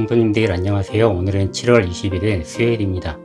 성도님들 안녕하세요. 오늘은 7월 21일 수요일입니다.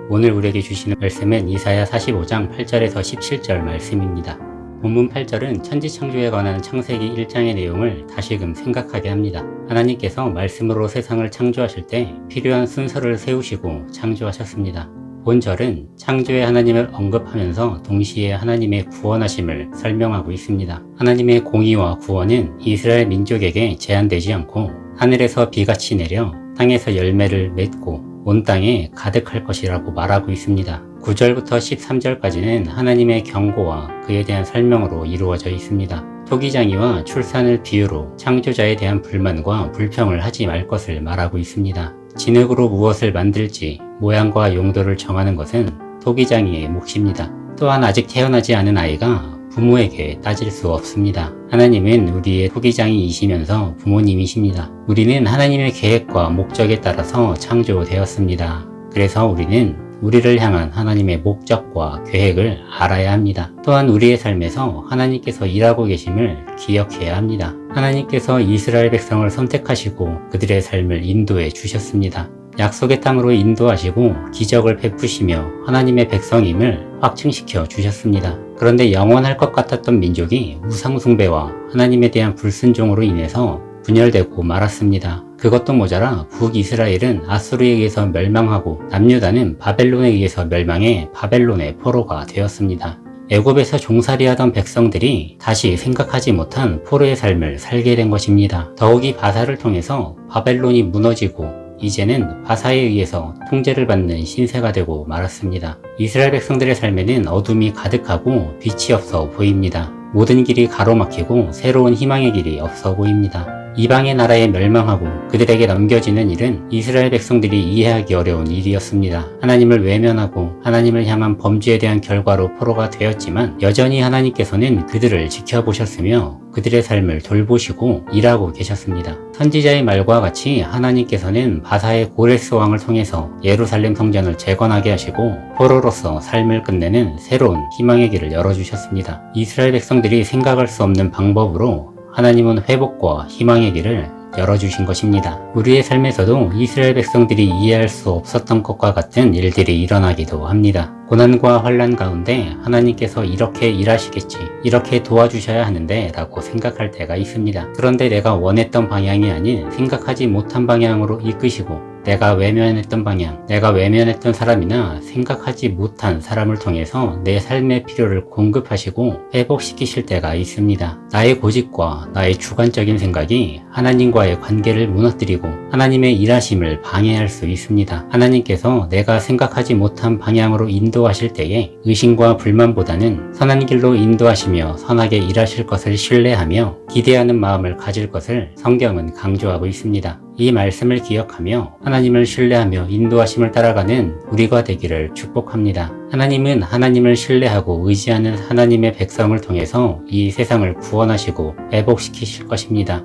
오늘 우리에게 주시는 말씀은 이사야 45장 8절에서 17절 말씀입니다. 본문 8절은 천지창조에 관한 창세기 1장의 내용을 다시금 생각하게 합니다. 하나님께서 말씀으로 세상을 창조하실 때 필요한 순서를 세우시고 창조하셨습니다. 본절은 창조의 하나님을 언급하면서 동시에 하나님의 구원하심을 설명하고 있습니다. 하나님의 공의와 구원은 이스라엘 민족에게 제한되지 않고 하늘에서 비같이 내려 땅에서 열매를 맺고 온 땅에 가득할 것이라고 말하고 있습니다. 9절부터 13절까지는 하나님의 경고와 그에 대한 설명으로 이루어져 있습니다. 토기장이와 출산을 비유로 창조자에 대한 불만과 불평을 하지 말 것을 말하고 있습니다. 진흙으로 무엇을 만들지 모양과 용도를 정하는 것은 토기장이의 몫입니다. 또한 아직 태어나지 않은 아이가 부모에게 따질 수 없습니다. 하나님은 우리의 토기장이이시면서 부모님이십니다. 우리는 하나님의 계획과 목적에 따라서 창조되었습니다. 그래서 우리는 우리를 향한 하나님의 목적과 계획을 알아야 합니다. 또한 우리의 삶에서 하나님께서 일하고 계심을 기억해야 합니다. 하나님께서 이스라엘 백성을 선택하시고 그들의 삶을 인도해 주셨습니다. 약속의 땅으로 인도하시고 기적을 베푸시며 하나님의 백성임을 확증시켜 주셨습니다. 그런데 영원할 것 같았던 민족이 우상숭배와 하나님에 대한 불순종으로 인해서 분열되고 말았습니다. 그것도 모자라 북이스라엘은 아수르에 의해서 멸망하고 남유다는 바벨론에 의해서 멸망해 바벨론의 포로가 되었습니다. 애굽에서 종살이하던 백성들이 다시 생각하지 못한 포로의 삶을 살게 된 것입니다. 더욱이 바사를 통해서 바벨론이 무너지고 이제는 바사에 의해서 통제를 받는 신세가 되고 말았습니다. 이스라엘 백성들의 삶에는 어둠이 가득하고 빛이 없어 보입니다. 모든 길이 가로막히고 새로운 희망의 길이 없어 보입니다. 이방의 나라에 멸망하고 그들에게 넘겨지는 일은 이스라엘 백성들이 이해하기 어려운 일이었습니다. 하나님을 외면하고 하나님을 향한 범죄에 대한 결과로 포로가 되었지만 여전히 하나님께서는 그들을 지켜보셨으며 그들의 삶을 돌보시고 일하고 계셨습니다. 선지자의 말과 같이 하나님께서는 바사의 고레스 왕을 통해서 예루살렘 성전을 재건하게 하시고 포로로서 삶을 끝내는 새로운 희망의 길을 열어주셨습니다. 이스라엘 백성들이 생각할 수 없는 방법으로 하나님은 회복과 희망의 길을 열어주신 것입니다. 우리의 삶에서도 이스라엘 백성들이 이해할 수 없었던 것과 같은 일들이 일어나기도 합니다. 고난과 환난 가운데 하나님께서 이렇게 일하시겠지, 이렇게 도와주셔야 하는데 라고 생각할 때가 있습니다. 그런데 내가 원했던 방향이 아닌 생각하지 못한 방향으로 이끄시고 내가 외면했던 방향, 내가 외면했던 사람이나 생각하지 못한 사람을 통해서 내 삶의 필요를 공급하시고 회복시키실 때가 있습니다. 나의 고집과 나의 주관적인 생각이 하나님과의 관계를 무너뜨리고 하나님의 일하심을 방해할 수 있습니다. 하나님께서 내가 생각하지 못한 방향으로 인도하실 때에 의심과 불만보다는 선한 길로 인도하시며 선하게 일하실 것을 신뢰하며 기대하는 마음을 가질 것을 성경은 강조하고 있습니다. 이 말씀을 기억하며 하나님을 신뢰하며 인도하심을 따라가는 우리가 되기를 축복합니다. 하나님은 하나님을 신뢰하고 의지하는 하나님의 백성을 통해서 이 세상을 구원하시고 회복시키실 것입니다.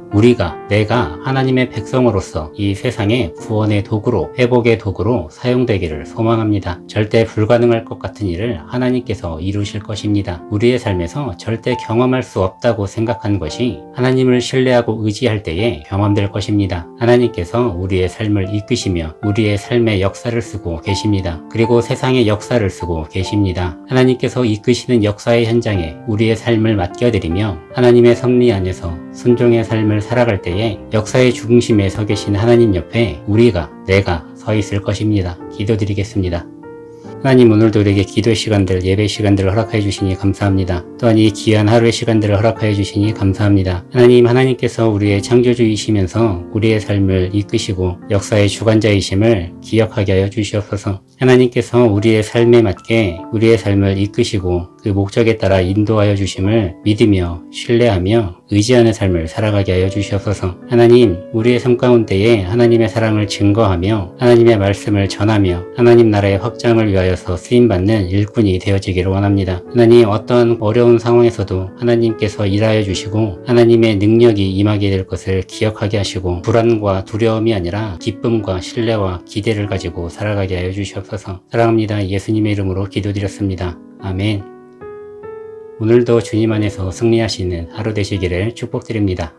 내가 하나님의 백성으로서 이 세상의 구원의 도구로, 회복의 도구로 사용되기를 소망합니다. 절대 불가능할 것 같은 일을 하나님께서 이루실 것입니다. 우리의 삶에서 절대 경험할 수 없다고 생각한 것이 하나님을 신뢰하고 의지할 때에 경험될 것입니다. 하나님께서 우리의 삶을 이끄시며 우리의 삶의 역사를 쓰고 계십니다. 그리고 세상의 역사를 쓰고 계십니다. 하나님께서 이끄시는 역사의 현장에 우리의 삶을 맡겨드리며 하나님의 섭리 안에서 순종의 삶을 살아갈 때에 역사의 중심에 서 계신 하나님 옆에 내가 서 있을 것입니다. 기도드리겠습니다. 하나님, 오늘도 우리에게 기도의 시간들, 예배 시간들을 허락하여 주시니 감사합니다. 또한 이 귀한 하루의 시간들을 허락하여 주시니 감사합니다. 하나님께서 우리의 창조주이시면서 우리의 삶을 이끄시고 역사의 주관자이심을 기억하게 하여 주시옵소서. 하나님께서 우리의 삶에 맞게 우리의 삶을 이끄시고 그 목적에 따라 인도하여 주심을 믿으며 신뢰하며 의지하는 삶을 살아가게 하여 주시옵소서. 하나님, 우리의 삶 가운데에 하나님의 사랑을 증거하며 하나님의 말씀을 전하며 하나님 나라의 확장을 위하여서 쓰임받는 일꾼이 되어지기를 원합니다. 하나님, 어떠한 어려운 상황에서도 하나님께서 일하여 주시고 하나님의 능력이 임하게 될 것을 기억하게 하시고 불안과 두려움이 아니라 기쁨과 신뢰와 기대를 가지고 살아가게 하여 주시옵소서. 사랑합니다. 예수님의 이름으로 기도드렸습니다. 아멘. 오늘도 주님 안에서 승리하시는 하루 되시기를 축복드립니다.